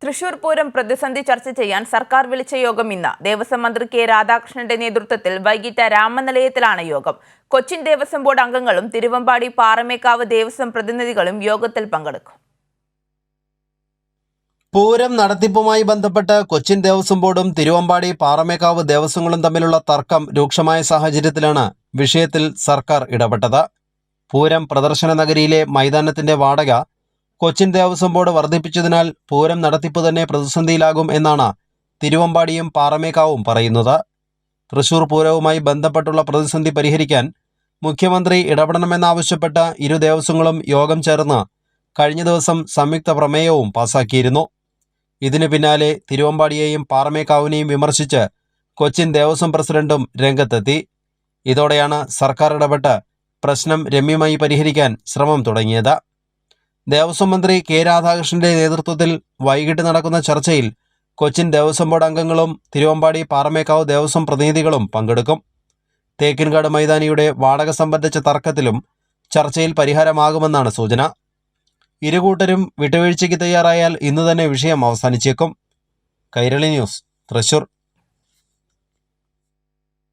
തൃശൂർ പൂരം പ്രതിസന്ധി ചർച്ച ചെയ്യാൻ സർക്കാർ വിളിച്ച യോഗം ഇന്ന്. ദേവസ്വം മന്ത്രി കെ രാധാകൃഷ്ണന്റെ നേതൃത്വത്തിൽ വൈകിട്ട് രാമനിലയത്തിലാണ് യോഗം. കൊച്ചിൻ ദേവസ്വം ബോർഡ് അംഗങ്ങളും തിരുവമ്പാടി പാറമേക്കാവ് ദേവസ്വം പ്രതിനിധികളും യോഗത്തിൽ പങ്കെടുക്കും. പൂരം നടത്തിപ്പുമായി ബന്ധപ്പെട്ട് കൊച്ചിൻ ദേവസ്വം ബോർഡും തിരുവമ്പാടി പാറമേക്കാവ് ദേവസ്വങ്ങളും തമ്മിലുള്ള തർക്കം രൂക്ഷമായ സാഹചര്യത്തിലാണ് വിഷയത്തിൽ സർക്കാർ ഇടപെട്ടത്. പൂരം പ്രദർശന നഗരിയിലെ മൈതാനത്തിന്റെ വാടക കൊച്ചിൻ ദേവസ്വം ബോർഡ് വർദ്ധിപ്പിച്ചതിനാൽ പൂരം നടത്തിപ്പ് തന്നെ പ്രതിസന്ധിയിലാകും എന്നാണ് തിരുവമ്പാടിയും പാറമേക്കാവും പറയുന്നത്. തൃശൂർ പൂരവുമായി ബന്ധപ്പെട്ടുള്ള പ്രതിസന്ധി പരിഹരിക്കാൻ മുഖ്യമന്ത്രി ഇടപെടണമെന്നാവശ്യപ്പെട്ട ഇരു ദേവസ്വങ്ങളും യോഗം ചേർന്ന് കഴിഞ്ഞ ദിവസം സംയുക്ത പ്രമേയവും പാസാക്കിയിരുന്നു. ഇതിനു പിന്നാലെ തിരുവമ്പാടിയെയും പാറമേക്കാവിനെയും വിമർശിച്ച് കൊച്ചിൻ ദേവസ്വം പ്രസിഡന്റും രംഗത്തെത്തി. ഇതോടെയാണ് സർക്കാർ ഇടപെട്ട് പ്രശ്നം രമ്യമായി പരിഹരിക്കാൻ ശ്രമം തുടങ്ങിയത്. ദേവസ്വം മന്ത്രി കെ രാധാകൃഷ്ണന്റെ നേതൃത്വത്തിൽ വൈകിട്ട് നടക്കുന്ന ചർച്ചയിൽ കൊച്ചിൻ ദേവസ്വം ബോർഡ് അംഗങ്ങളും തിരുവമ്പാടി പാറമേക്കാവ് ദേവസ്വം പ്രതിനിധികളും പങ്കെടുക്കും. തേക്കിൻകാട് മൈതാനിയുടെ വാടക സംബന്ധിച്ച തർക്കത്തിലും ചർച്ചയിൽ പരിഹാരമാകുമെന്നാണ് സൂചന. ഇരുകൂട്ടരും വിട്ടുവീഴ്ചയ്ക്ക് തയ്യാറായാൽ ഇന്ന് തന്നെ വിഷയം അവസാനിച്ചേക്കും. കൈരളി ന്യൂസ്, തൃശൂർ.